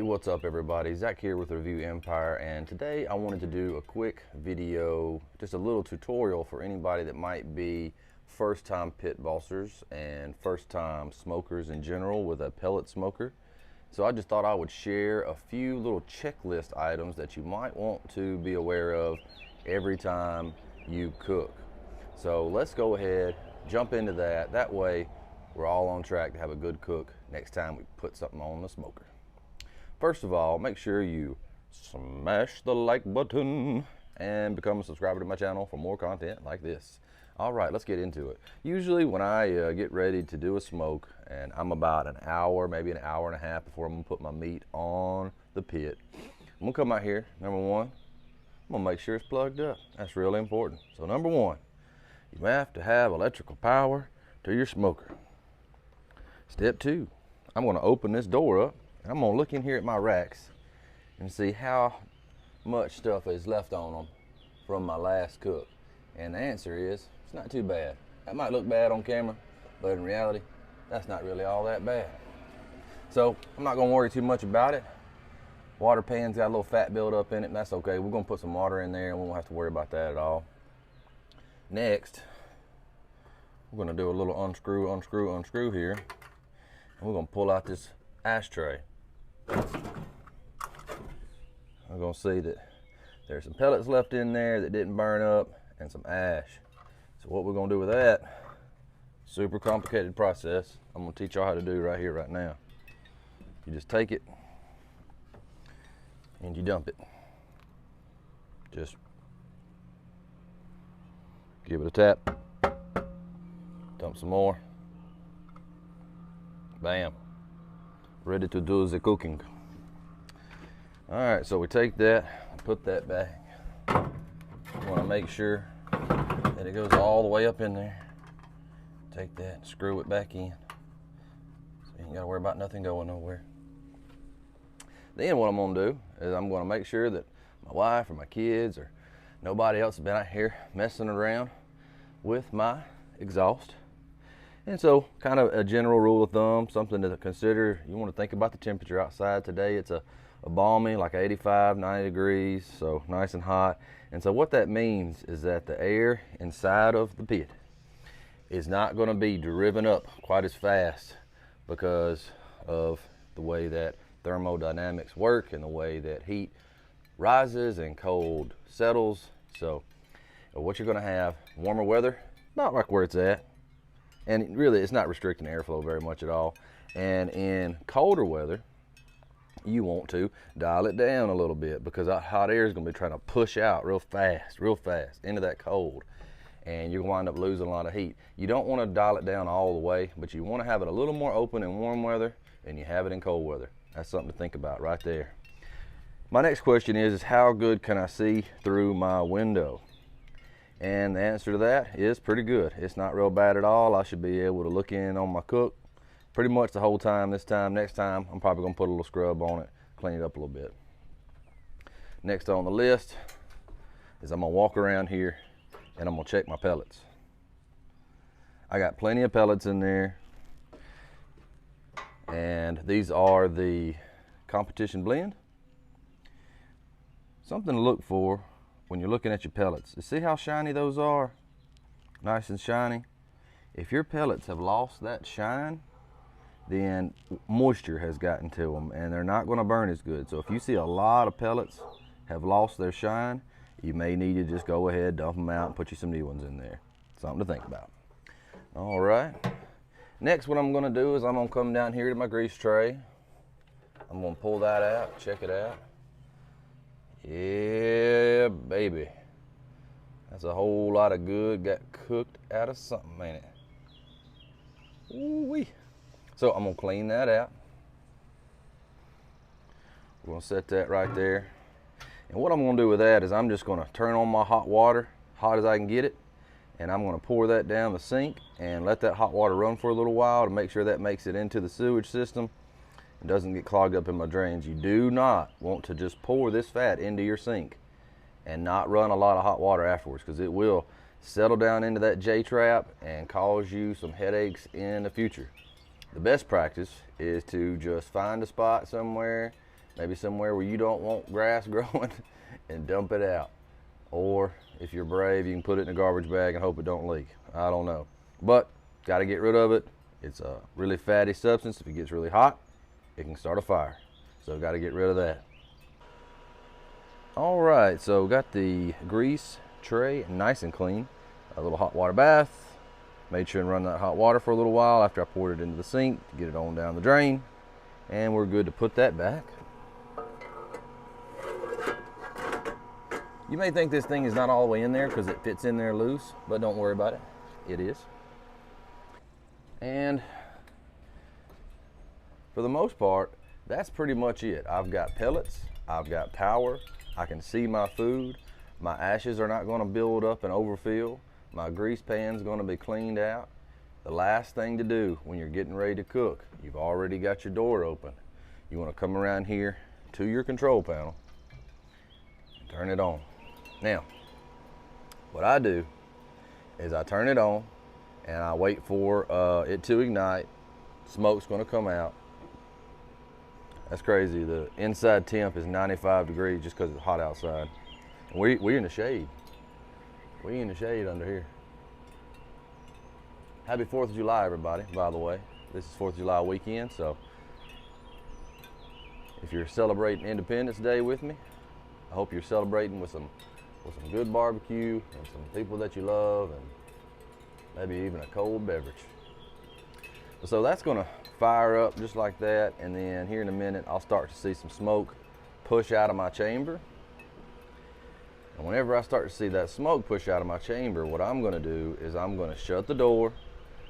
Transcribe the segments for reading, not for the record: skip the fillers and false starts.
What's up everybody? Zach here with Review Empire, and today I wanted to do a quick video, just a little tutorial for anybody that might be first time pit bossers and first time smokers in general with a pellet smoker. So I just thought I would share a few little checklist items that you might want to be aware of every time you cook. So let's go ahead, jump into that. That way we're all on track to have a good cook next time we put something on the smoker. First of all, make sure you smash the like button and become a subscriber to my channel for more content like this. All right, let's get into it. Usually when I get ready to do a smoke, and I'm about an hour, maybe an hour and a half before I'm gonna put my meat on the pit, I'm gonna come out here. Number one, I'm gonna make sure it's plugged up. That's really important. So number one, you have to have electrical power to your smoker. Step two, I'm gonna open this door up. I'm gonna look in here at my racks and see how much stuff is left on them from my last cook. And the answer is, it's not too bad. That might look bad on camera, but in reality, that's not really all that bad. So I'm not gonna worry too much about it. Water pan's got a little fat buildup in it, and that's okay. We're gonna put some water in there and we won't have to worry about that at all. Next, we're gonna do a little unscrew here. And we're gonna pull out this ashtray. I'm gonna see that there's some pellets left in there that didn't burn up and some ash. So what we're gonna do with that, super complicated process, I'm gonna teach y'all how to do right here, right now. You just take it and you dump it. Just give it a tap, dump some more, bam. Ready to do the cooking. All right, so we take that, put that back. I want to make sure that it goes all the way up in there. Take that, screw it back in. So you ain't got to worry about nothing going nowhere. Then what I'm gonna do is I'm gonna make sure that my wife or my kids or nobody else has been out here messing around with my exhaust. And so kind of a general rule of thumb, something to consider, you want to think about the temperature outside. Today it's a balmy, like 85, 90 degrees, so nice and hot. And so what that means is that the air inside of the pit is not going to be driven up quite as fast because of the way that thermodynamics work and the way that heat rises and cold settles. So what you're going to have, warmer weather, not like where it's at. And really, it's not restricting airflow very much at all. And in colder weather, you want to dial it down a little bit because that hot air is going to be trying to push out real fast into that cold. And you're going to wind up losing a lot of heat. You don't want to dial it down all the way, but you want to have it a little more open in warm weather than you have it in cold weather. That's something to think about right there. My next question is how good can I see through my window? And the answer to that is pretty good. It's not real bad at all. I should be able to look in on my cook pretty much the whole time this time. Next time, I'm probably gonna put a little scrub on it, clean it up a little bit. Next on the list is I'm gonna walk around here and I'm gonna check my pellets. I got plenty of pellets in there. And these are the competition blend. Something to look for when you're looking at your pellets, you see how shiny those are? Nice and shiny. If your pellets have lost that shine, then moisture has gotten to them and they're not going to burn as good. So if you see a lot of pellets have lost their shine, you may need to just go ahead, dump them out and put you some new ones in there. Something to think about. All right. Next, what I'm going to do is I'm going to come down here to my grease tray. I'm going to pull that out, check it out. Yeah, baby. That's a whole lot of good got cooked out of something, ain't it? Ooh-wee. So I'm gonna clean that out. We're gonna set that right there. And what I'm gonna do with that is I'm just gonna turn on my hot water, hot as I can get it, and I'm gonna pour that down the sink and let that hot water run for a little while to make sure that makes it into the sewage system. It doesn't get clogged up in my drains. You do not want to just pour this fat into your sink and not run a lot of hot water afterwards, because it will settle down into that J-trap and cause you some headaches in the future. The best practice is to just find a spot somewhere maybe somewhere where you don't want grass growing, and dump it out. Or if you're brave, you can put it in a garbage bag and hope it don't leak. I don't know. But got to get rid of it. It's a really fatty substance. If it gets really hot, it can start a fire. So got to get rid of that. All right, so got the grease tray nice and clean. A little hot water bath. Made sure and run that hot water for a little while after I poured it into the sink to get it on down the drain. And we're good to put that back. You may think this thing is not all the way in there because it fits in there loose, but don't worry about it. It is. And for the most part, that's pretty much it. I've got pellets, I've got power, I can see my food, my ashes are not going to build up and overfill, my grease pan's going to be cleaned out. The last thing to do when you're getting ready to cook, you've already got your door open. You want to come around here to your control panel and turn it on. Now, what I do is I turn it on and I wait for it to ignite. Smoke's going to come out. That's crazy. The inside temp is 95 degrees just because it's hot outside. And we're in the shade. We're in the shade under here. Happy 4th of July, everybody, by the way. This is 4th of July weekend, so if you're celebrating Independence Day with me, I hope you're celebrating with some good barbecue and some people that you love, and maybe even a cold beverage. So that's gonna fire up just like that, and then here in a minute I'll start to see some smoke push out of my chamber. And whenever I start to see that smoke push out of my chamber, what I'm gonna do is I'm gonna shut the door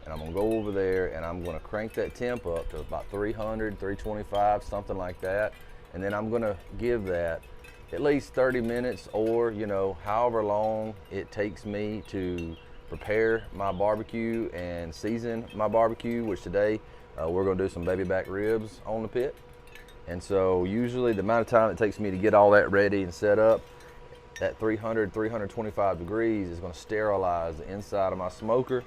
and I'm gonna go over there and I'm gonna crank that temp up to about 300, 325, something like that. And then I'm gonna give that at least 30 minutes, or however long it takes me to prepare my barbecue and season my barbecue, which today we're gonna do some baby back ribs on the pit. And so usually the amount of time it takes me to get all that ready and set up, that 300, 325 degrees is gonna sterilize the inside of my smoker.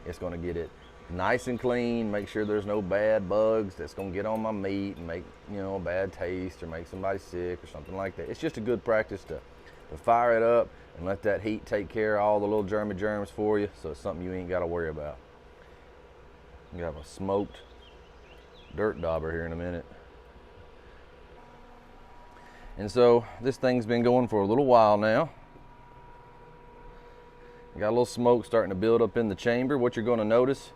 It's gonna get it nice and clean, make sure there's no bad bugs that's gonna get on my meat and make a bad taste or make somebody sick or something like that. It's just a good practice to fire it up and let that heat take care of all the little germs for you, so it's something you ain't gotta worry about. You have a smoked dirt dauber here in a minute. And so this thing's been going for a little while now. Got a little smoke starting to build up in the chamber. What you're going to notice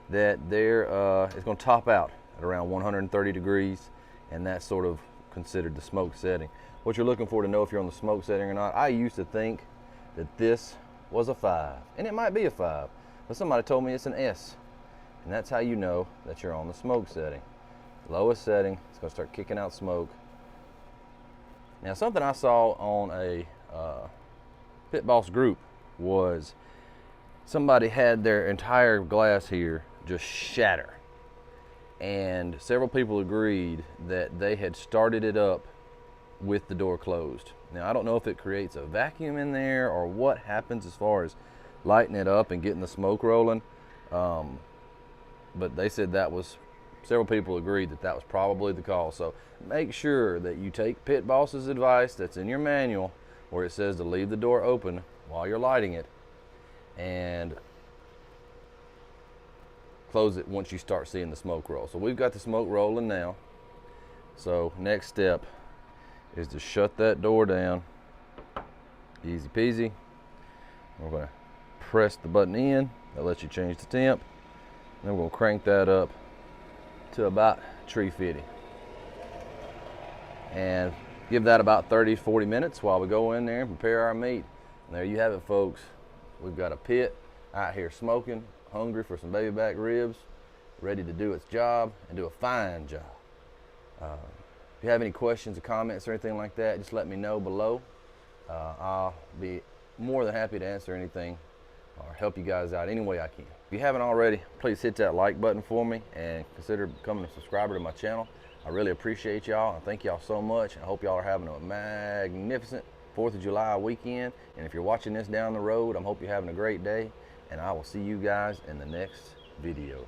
that it's going to top out at around 130 degrees, and that's sort of considered the smoke setting. What you're looking for to know if you're on the smoke setting or not, I used to think that this was a 5, and it might be a 5, but somebody told me it's an S, and that's how you know that you're on the smoke setting. Lowest setting, it's going to start kicking out smoke. Now, something I saw on a Pit Boss group was somebody had their entire glass here just shatter, and several people agreed that they had started it up with the door closed. Now, I don't know if it creates a vacuum in there or what happens as far as lighting it up and getting the smoke rolling, but they said several people agreed that was probably the cause. So make sure that you take Pit Boss's advice that's in your manual, where it says to leave the door open while you're lighting it and close it once you start seeing the smoke roll. So we've got the smoke rolling now. So next step is to shut that door down. Easy peasy. We're going to press the button in. That lets you change the temp. And then we're going to crank that up to about 350 and give that about 30-40 minutes while we go in there and prepare our meat. And there you have it, folks. We've got a pit out here smoking, hungry for some baby back ribs, ready to do its job and do a fine job. If you have any questions or comments or anything like that, just let me know below. I'll be more than happy to answer anything or help you guys out any way I can. If you haven't already, please hit that like button for me and consider becoming a subscriber to my channel. I really appreciate y'all and thank y'all so much. I hope y'all are having a magnificent 4th of July weekend. And if you're watching this down the road, I hope you're having a great day, and I will see you guys in the next video.